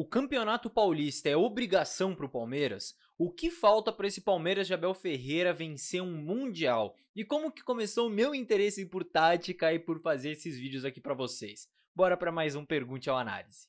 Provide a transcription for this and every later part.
O Campeonato Paulista é obrigação para o Palmeiras? O que falta para esse Palmeiras de Abel Ferreira vencer um Mundial? E como que começou o meu interesse por tática e por fazer esses vídeos aqui para vocês? Bora para mais um Pergunte ao Análise.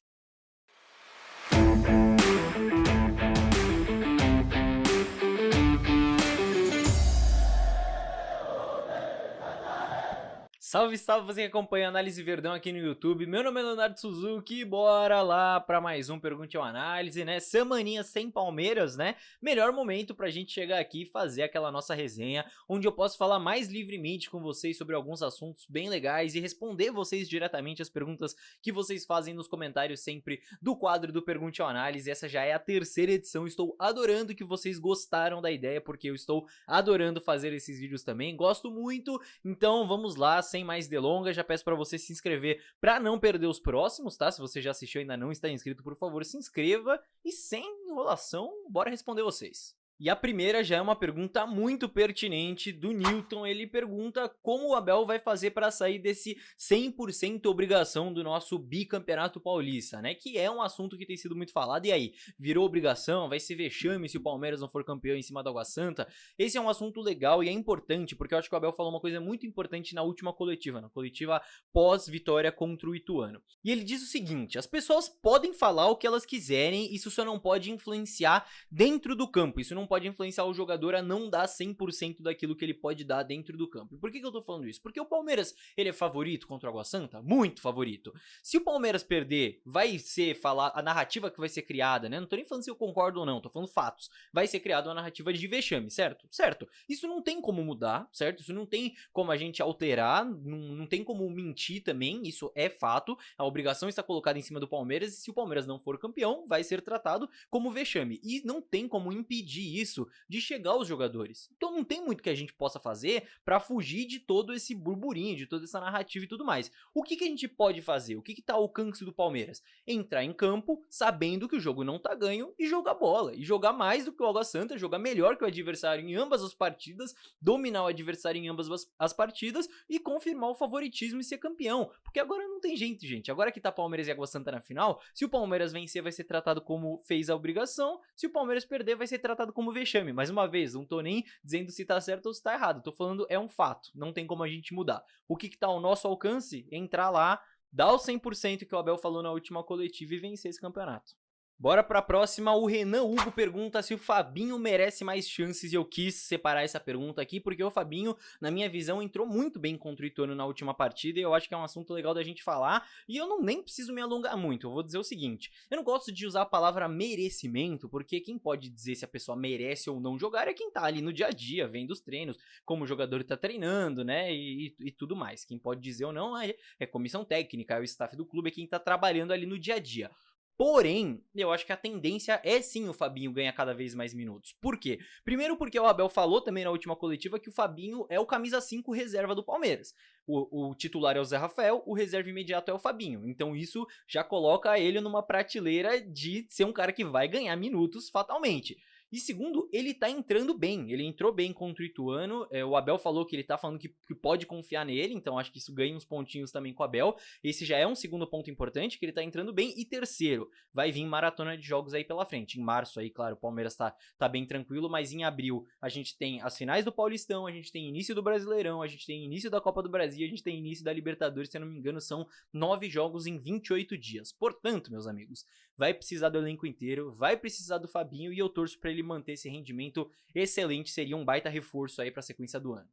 Salve, salve você que acompanha a Análise Verdão aqui no YouTube. Meu nome é Leonardo Suzuki e bora lá para mais um Pergunte ao Análise, né? Semaninha sem Palmeiras, né? Melhor momento pra gente chegar aqui e fazer aquela nossa resenha, onde eu posso falar mais livremente com vocês sobre alguns assuntos bem legais e responder vocês diretamente as perguntas que vocês fazem nos comentários sempre do quadro do Pergunte ao Análise. Essa já é a terceira edição, estou adorando que vocês gostaram da ideia, porque eu estou adorando fazer esses vídeos também, gosto muito, então vamos lá, sem mais delongas, já peço para você se inscrever para não perder os próximos, tá? Se você já assistiu e ainda não está inscrito, por favor, se inscreva e sem enrolação, bora responder vocês. E a primeira já é uma pergunta muito pertinente do Newton. Ele pergunta como o Abel vai fazer para sair desse 100% obrigação do nosso bicampeonato paulista, né? Que é um assunto que tem sido muito falado. E aí, virou obrigação? Vai ser vexame se o Palmeiras não for campeão em cima da Água Santa? Esse é um assunto legal e é importante, porque eu acho que o Abel falou uma coisa muito importante na última coletiva, na coletiva pós-vitória contra o Ituano. E ele diz o seguinte: as pessoas podem falar o que elas quiserem, isso só não pode influenciar dentro do campo, isso não pode influenciar o jogador a não dar 100% daquilo que ele pode dar dentro do campo. E por que eu tô falando isso? Porque o Palmeiras, ele é favorito contra o Água Santa? Muito favorito. Se o Palmeiras perder, vai ser a narrativa que vai ser criada, né? Não tô nem falando se eu concordo ou não, tô falando fatos. Vai ser criada uma narrativa de vexame, certo? Certo. Isso não tem como mudar, certo? Isso não tem como a gente alterar, não tem como mentir também, isso é fato. A obrigação está colocada em cima do Palmeiras e se o Palmeiras não for campeão, vai ser tratado como vexame. E não tem como impedir isso de chegar aos jogadores. Então não tem muito que a gente possa fazer para fugir de todo esse burburinho, de toda essa narrativa e tudo mais. O que a gente pode fazer? O que tá ao alcance do Palmeiras? Entrar em campo sabendo que o jogo não tá ganho e jogar bola. E jogar mais do que o Água Santa, jogar melhor que o adversário em ambas as partidas, dominar o adversário em ambas as partidas e confirmar o favoritismo e ser campeão. Porque agora não tem jeito, gente. Agora que tá Palmeiras e Água Santa na final, se o Palmeiras vencer vai ser tratado como fez a obrigação, se o Palmeiras perder vai ser tratado como vexame. Mais uma vez, não tô nem dizendo se tá certo ou se tá errado, tô falando é um fato, não tem como a gente mudar. O que tá ao nosso alcance? Entrar lá, dar o 100% que o Abel falou na última coletiva e vencer esse campeonato. Bora pra próxima. O Renan Hugo pergunta se o Fabinho merece mais chances e eu quis separar essa pergunta aqui porque o Fabinho, na minha visão, entrou muito bem contra o Ituano na última partida e eu acho que é um assunto legal da gente falar e eu não nem preciso me alongar muito. Eu vou dizer o seguinte: eu não gosto de usar a palavra merecimento porque quem pode dizer se a pessoa merece ou não jogar é quem tá ali no dia a dia, vendo os treinos, como o jogador tá treinando, né, e tudo mais. Quem pode dizer ou não é comissão técnica, é o staff do clube, é quem tá trabalhando ali no dia a dia. Porém, eu acho que a tendência é sim o Fabinho ganhar cada vez mais minutos. Por quê? Primeiro porque o Abel falou também na última coletiva que o Fabinho é o camisa 5 reserva do Palmeiras. O titular é o Zé Rafael, o reserva imediato é o Fabinho. Então isso já coloca ele numa prateleira de ser um cara que vai ganhar minutos fatalmente. E segundo, ele tá entrando bem, ele entrou bem contra o Ituano, o Abel falou que ele tá falando que pode confiar nele, então acho que isso ganha uns pontinhos também com o Abel, esse já é um segundo ponto importante, que ele tá entrando bem, e terceiro, vai vir maratona de jogos aí pela frente, em março aí, claro, o Palmeiras tá bem tranquilo, mas em abril a gente tem as finais do Paulistão, a gente tem início do Brasileirão, a gente tem início da Copa do Brasil, a gente tem início da Libertadores, se eu não me engano são 9 jogos em 28 dias, portanto, meus amigos, vai precisar do elenco inteiro, vai precisar do Fabinho e eu torço pra ele manter esse rendimento excelente, seria um baita reforço aí pra sequência do ano.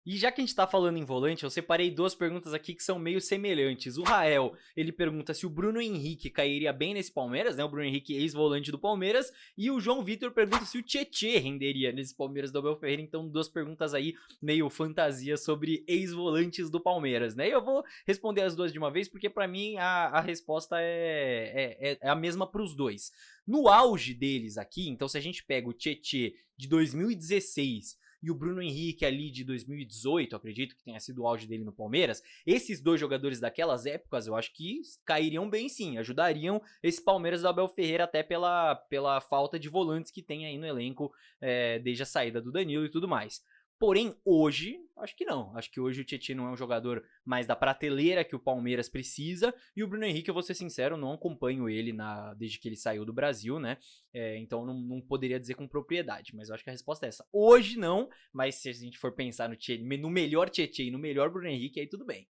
E já que a gente tá falando em volante, eu separei duas perguntas aqui que são meio semelhantes. O Rael, ele pergunta se o Bruno Henrique cairia bem nesse Palmeiras, né? O Bruno Henrique, ex-volante do Palmeiras. E o João Vitor pergunta se o Tietê renderia nesse Palmeiras do Abel Ferreira. Então, duas perguntas aí meio fantasia sobre ex-volantes do Palmeiras, né? E eu vou responder as duas de uma vez, porque pra mim a resposta é a mesma pros dois. No auge deles aqui, então se a gente pega o Tietê de 2016 e o Bruno Henrique ali de 2018, acredito que tenha sido o auge dele no Palmeiras, esses dois jogadores daquelas épocas eu acho que cairiam bem sim, ajudariam esse Palmeiras do Abel Ferreira até pela falta de volantes que tem aí no elenco desde a saída do Danilo e tudo mais. Porém, hoje, acho que não. Acho que hoje o Tietchan não é um jogador mais da prateleira que o Palmeiras precisa. E o Bruno Henrique, eu vou ser sincero, não acompanho ele desde que ele saiu do Brasil, né? Então não poderia dizer com propriedade. Mas eu acho que a resposta é essa. Hoje não, mas se a gente for pensar no melhor Tietchan e no melhor Bruno Henrique, aí tudo bem.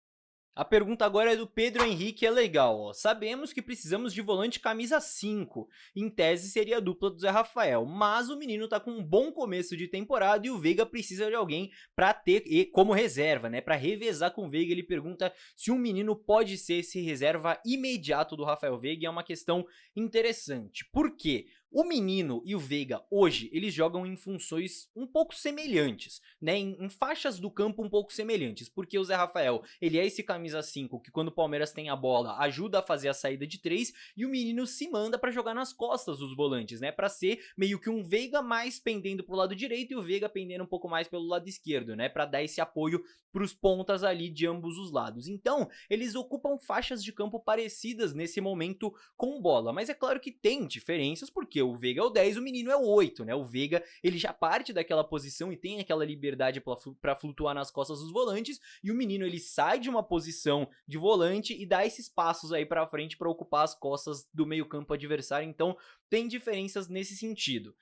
A pergunta agora é do Pedro Henrique, é legal, ó. Sabemos que precisamos de volante camisa 5. Em tese seria a dupla do Zé Rafael, mas o menino tá com um bom começo de temporada e o Veiga precisa de alguém pra ter como reserva, né? Pra revezar com o Veiga. Ele pergunta se um menino pode ser esse reserva imediato do Rafael Veiga, e é uma questão interessante. Por quê? O menino e o Veiga, hoje, eles jogam em funções um pouco semelhantes, né? Em faixas do campo um pouco semelhantes, porque o Zé Rafael, ele é esse camisa 5 que quando o Palmeiras tem a bola, ajuda a fazer a saída de 3, e o menino se manda pra jogar nas costas dos volantes, né? Pra ser meio que um Veiga mais pendendo pro lado direito e o Veiga pendendo um pouco mais pelo lado esquerdo, né? Pra dar esse apoio pros pontas ali de ambos os lados. Então, eles ocupam faixas de campo parecidas nesse momento com bola, mas é claro que tem diferenças, porque o Veiga é o 10, o menino é o 8, né? O Veiga, ele já parte daquela posição e tem aquela liberdade pra flutuar nas costas dos volantes, e o menino, ele sai de uma posição de volante e dá esses passos aí pra frente pra ocupar as costas do meio campo adversário. Então, tem diferenças nesse sentido.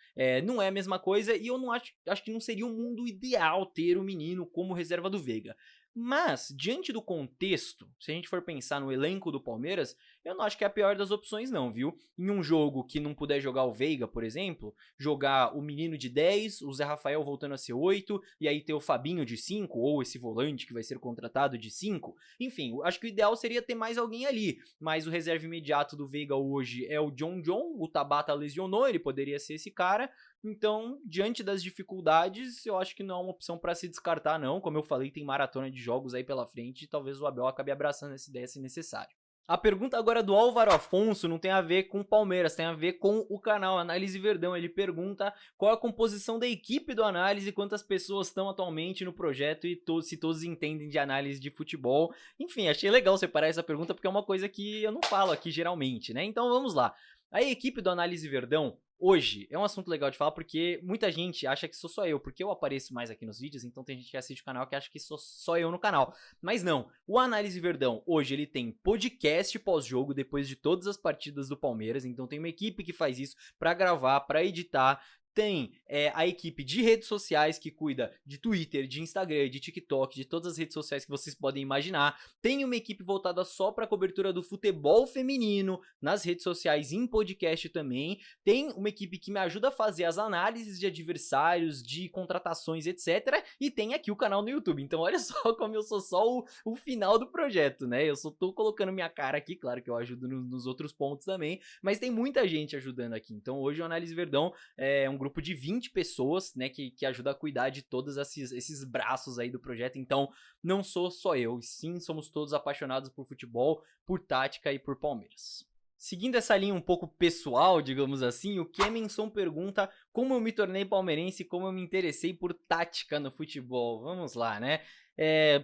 Não é a mesma coisa, e eu não acho que não seria um mundo ideal ter o menino como reserva do Veiga. Mas, diante do contexto, se a gente for pensar no elenco do Palmeiras, eu não acho que é a pior das opções não, viu? Em um jogo que não puder jogar o Veiga, por exemplo, jogar o menino de 10, o Zé Rafael voltando a ser 8, e aí ter o Fabinho de 5, ou esse volante que vai ser contratado de 5. Enfim, acho que o ideal seria ter mais alguém ali, mas o reserva imediato do Veiga hoje é o John, o Tabata lesionou, ele poderia ser esse cara. Então, diante das dificuldades, eu acho que não é uma opção para se descartar não. Como eu falei, tem maratona de jogos aí pela frente e talvez o Abel acabe abraçando essa ideia se necessário. A pergunta agora do Álvaro Afonso não tem a ver com o Palmeiras, tem a ver com o canal Análise Verdão. Ele pergunta qual a composição da equipe do Análise, quantas pessoas estão atualmente no projeto e se todos entendem de análise de futebol. Enfim, achei legal separar essa pergunta porque é uma coisa que eu não falo aqui geralmente, né? Então vamos lá. A equipe do Análise Verdão hoje é um assunto legal de falar porque muita gente acha que sou só eu, porque eu apareço mais aqui nos vídeos, então tem gente que assiste o canal que acha que sou só eu no canal. Mas não, o Análise Verdão hoje ele tem podcast pós-jogo depois de todas as partidas do Palmeiras, então tem uma equipe que faz isso pra gravar, pra editar. Tem a equipe de redes sociais que cuida de Twitter, de Instagram, de TikTok, de todas as redes sociais que vocês podem imaginar. Tem uma equipe voltada só para a cobertura do futebol feminino nas redes sociais e em podcast também. Tem uma equipe que me ajuda a fazer as análises de adversários, de contratações, etc. E tem aqui o canal no YouTube. Então olha só como eu sou só o final do projeto, né? Eu só tô colocando minha cara aqui, claro que eu ajudo nos outros pontos também, mas tem muita gente ajudando aqui. Então hoje o Análise Verdão é um grupo de 20 pessoas, né, que ajuda a cuidar de todos esses braços aí do projeto. Então, não sou só eu, e sim, somos todos apaixonados por futebol, por tática e por Palmeiras. Seguindo essa linha um pouco pessoal, digamos assim, o Kemenson pergunta como eu me tornei palmeirense e como eu me interessei por tática no futebol. Vamos lá, né?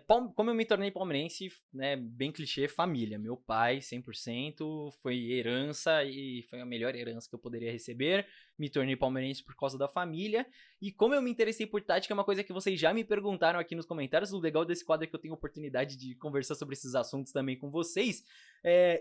Como eu me tornei palmeirense, né, bem clichê, família. Meu pai, 100%, foi herança e foi a melhor herança que eu poderia receber. Me tornei palmeirense por causa da família. E como eu me interessei por tática é uma coisa que vocês já me perguntaram aqui nos comentários. O legal desse quadro é que eu tenho oportunidade de conversar sobre esses assuntos também com vocês.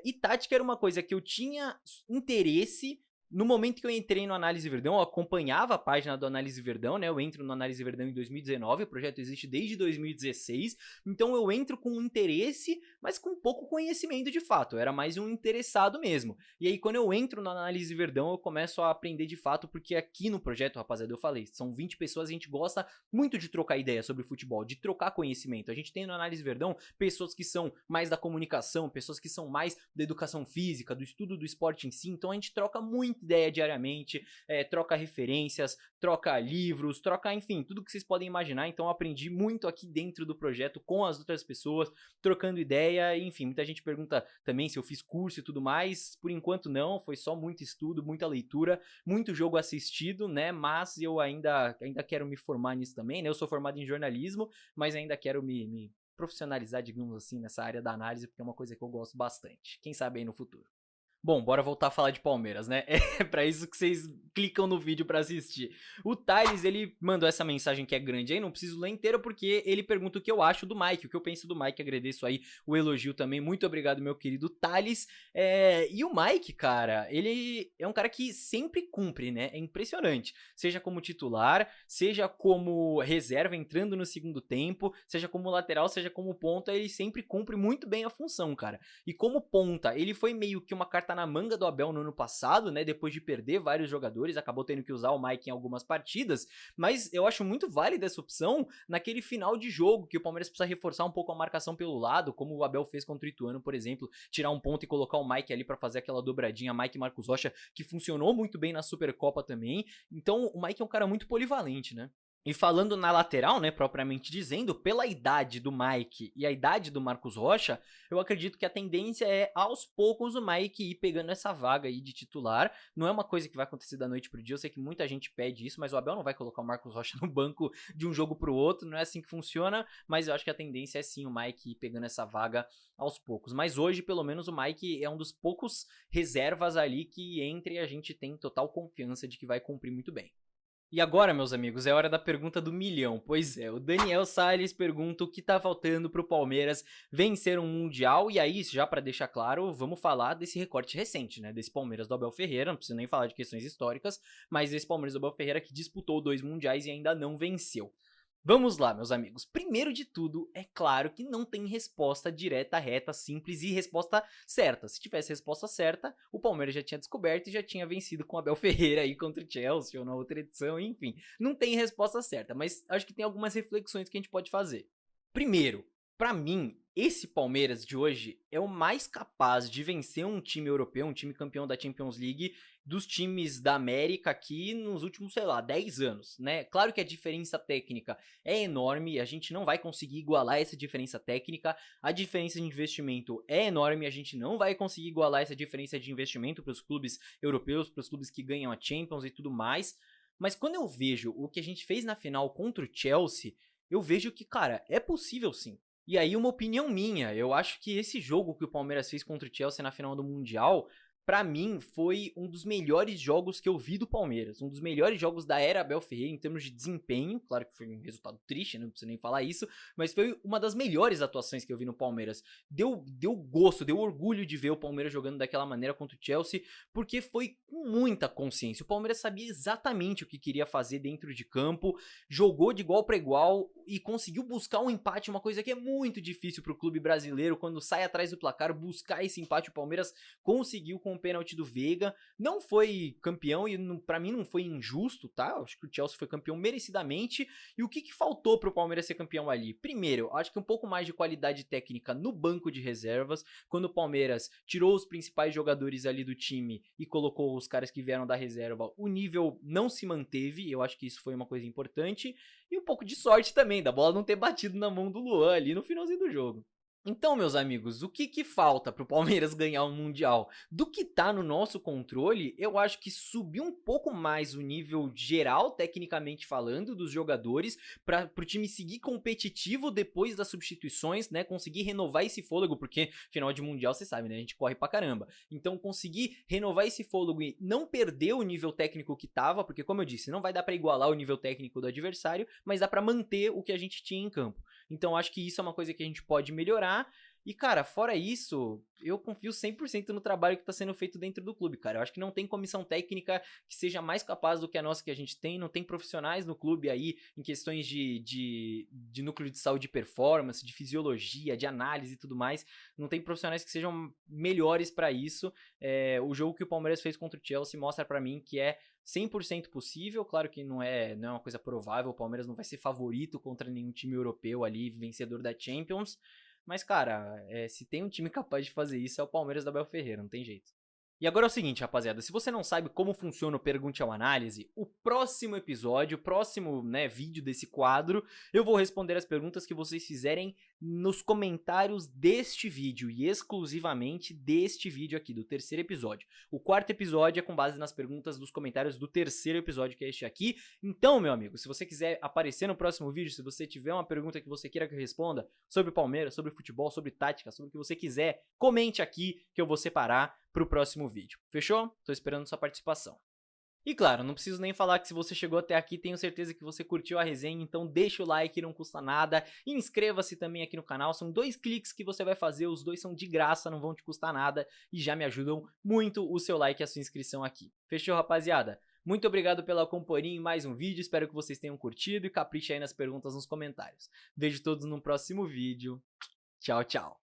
E tática era uma coisa que eu tinha interesse. No momento que eu entrei no Análise Verdão, eu acompanhava a página do Análise Verdão, né? Eu entro no Análise Verdão em 2019, o projeto existe desde 2016, então eu entro com interesse, mas com pouco conhecimento de fato, eu era mais um interessado mesmo. E aí quando eu entro no Análise Verdão, eu começo a aprender de fato, porque aqui no projeto, rapaziada, eu falei, são 20 pessoas, a gente gosta muito de trocar ideia sobre futebol, de trocar conhecimento. A gente tem no Análise Verdão pessoas que são mais da comunicação, pessoas que são mais da educação física, do estudo do esporte em si, então a gente troca muito ideia diariamente, troca referências, troca livros, troca, enfim, tudo que vocês podem imaginar. Então eu aprendi muito aqui dentro do projeto com as outras pessoas, trocando ideia, enfim, muita gente pergunta também se eu fiz curso e tudo mais. Por enquanto não, foi só muito estudo, muita leitura, muito jogo assistido, né? Mas eu ainda quero me formar nisso também, né? Eu sou formado em jornalismo, mas ainda quero me profissionalizar, digamos assim, nessa área da análise, porque é uma coisa que eu gosto bastante. Quem sabe aí no futuro. Bom, bora voltar a falar de Palmeiras, né? É pra isso que vocês clicam no vídeo pra assistir. O Thales, ele mandou essa mensagem que é grande aí, não preciso ler inteira, porque ele pergunta o que eu acho do Mike, o que eu penso do Mike. Agradeço aí o elogio também. Muito obrigado, meu querido Thales. E o Mike, cara, ele é um cara que sempre cumpre, né? É impressionante. Seja como titular, seja como reserva entrando no segundo tempo, seja como lateral, seja como ponta, ele sempre cumpre muito bem a função, cara. E como ponta, ele foi meio que uma carta na manga do Abel no ano passado, né? Depois de perder vários jogadores, acabou tendo que usar o Mike em algumas partidas, mas eu acho muito válida essa opção naquele final de jogo, que o Palmeiras precisa reforçar um pouco a marcação pelo lado, como o Abel fez contra o Ituano, por exemplo, tirar um ponto e colocar o Mike ali pra fazer aquela dobradinha, Mike e Marcos Rocha, que funcionou muito bem na Supercopa também. Então o Mike é um cara muito polivalente, né? E falando na lateral, né, propriamente dizendo, pela idade do Mike e a idade do Marcos Rocha, eu acredito que a tendência é, aos poucos, o Mike ir pegando essa vaga aí de titular. Não é uma coisa que vai acontecer da noite pro dia, eu sei que muita gente pede isso, mas o Abel não vai colocar o Marcos Rocha no banco de um jogo pro outro, não é assim que funciona, mas eu acho que a tendência é sim o Mike ir pegando essa vaga aos poucos. Mas hoje, pelo menos, o Mike é um dos poucos reservas ali que entre a gente tem total confiança de que vai cumprir muito bem. E agora, meus amigos, é hora da pergunta do milhão. Pois é, o Daniel Salles pergunta o que tá faltando pro Palmeiras vencer um Mundial. E aí, já pra deixar claro, vamos falar desse recorte recente, né? Desse Palmeiras do Abel Ferreira, não preciso nem falar de questões históricas, mas desse Palmeiras do Abel Ferreira que disputou 2 Mundiais e ainda não venceu. Vamos lá, meus amigos. Primeiro de tudo, é claro que não tem resposta direta, reta, simples e resposta certa. Se tivesse resposta certa, o Palmeiras já tinha descoberto e já tinha vencido com o Abel Ferreira aí contra o Chelsea ou na outra edição, enfim. Não tem resposta certa, mas acho que tem algumas reflexões que a gente pode fazer. Primeiro, pra mim, esse Palmeiras de hoje é o mais capaz de vencer um time europeu, um time campeão da Champions League, dos times da América aqui nos últimos, sei lá, 10 anos, né? Claro que a diferença técnica é enorme, a gente não vai conseguir igualar essa diferença técnica, a diferença de investimento é enorme, a gente não vai conseguir igualar essa diferença de investimento para os clubes europeus, para os clubes que ganham a Champions e tudo mais, mas quando eu vejo o que a gente fez na final contra o Chelsea, eu vejo que, cara, é possível sim. E aí uma opinião minha, eu acho que esse jogo que o Palmeiras fez contra o Chelsea na final do Mundial, pra mim foi um dos melhores jogos que eu vi do Palmeiras, um dos melhores jogos da era Abel Ferreira em termos de desempenho, claro que foi um resultado triste, não preciso nem falar isso, mas foi uma das melhores atuações que eu vi no Palmeiras. Deu gosto, deu orgulho de ver o Palmeiras jogando daquela maneira contra o Chelsea, porque foi com muita consciência. O Palmeiras sabia exatamente o que queria fazer dentro de campo, jogou de igual para igual e conseguiu buscar um empate, uma coisa que é muito difícil pro clube brasileiro, quando sai atrás do placar, buscar esse empate. O Palmeiras conseguiu com o pênalti do Veiga, não foi campeão e pra mim não foi injusto, tá? Acho que o Chelsea foi campeão merecidamente. E o que faltou pro Palmeiras ser campeão ali? Primeiro, acho que um pouco mais de qualidade técnica no banco de reservas, quando o Palmeiras tirou os principais jogadores ali do time e colocou os caras que vieram da reserva, o nível não se manteve, eu acho que isso foi uma coisa importante, e um pouco de sorte também, da bola não ter batido na mão do Luan ali no finalzinho do jogo. Então, meus amigos, o que falta pro Palmeiras ganhar um Mundial? Do que tá no nosso controle, eu acho que subir um pouco mais o nível geral, tecnicamente falando, dos jogadores, para pro time seguir competitivo depois das substituições, né? Conseguir renovar esse fôlego, porque final de Mundial, você sabe, né? A gente corre pra caramba. Então, conseguir renovar esse fôlego e não perder o nível técnico que tava, porque, como eu disse, não vai dar pra igualar o nível técnico do adversário, mas dá pra manter o que a gente tinha em campo. Então acho que isso é uma coisa que a gente pode melhorar. E, cara, fora isso, eu confio 100% no trabalho que está sendo feito dentro do clube, cara. Eu acho que não tem comissão técnica que seja mais capaz do que a nossa que a gente tem. Não tem profissionais no clube aí em questões de núcleo de saúde e performance, de fisiologia, de análise e tudo mais. Não tem profissionais que sejam melhores para isso. O jogo que o Palmeiras fez contra o Chelsea mostra para mim que é 100% possível. Claro que não é uma coisa provável. O Palmeiras não vai ser favorito contra nenhum time europeu ali, vencedor da Champions. Mas, cara, se tem um time capaz de fazer isso, é o Palmeiras da Abel Ferreira, não tem jeito. E agora é o seguinte, rapaziada, se você não sabe como funciona o Pergunte ao Análise, o próximo episódio, o próximo vídeo desse quadro, eu vou responder as perguntas que vocês fizerem nos comentários deste vídeo, e exclusivamente deste vídeo aqui, do terceiro episódio. O quarto episódio é com base nas perguntas dos comentários do terceiro episódio, que é este aqui. Então, meu amigo, se você quiser aparecer no próximo vídeo, se você tiver uma pergunta que você queira que eu responda sobre Palmeiras, sobre futebol, sobre tática, sobre o que você quiser, comente aqui que eu vou separar pro próximo vídeo. Fechou? Tô esperando sua participação. E claro, não preciso nem falar que se você chegou até aqui, tenho certeza que você curtiu a resenha, então deixa o like, não custa nada, e inscreva-se também aqui no canal, são 2 cliques que você vai fazer, os 2 são de graça, não vão te custar nada, e já me ajudam muito o seu like e a sua inscrição aqui. Fechou, rapaziada? Muito obrigado pela companhia em mais um vídeo, espero que vocês tenham curtido e capricha aí nas perguntas nos comentários. Vejo todos no próximo vídeo, tchau, tchau.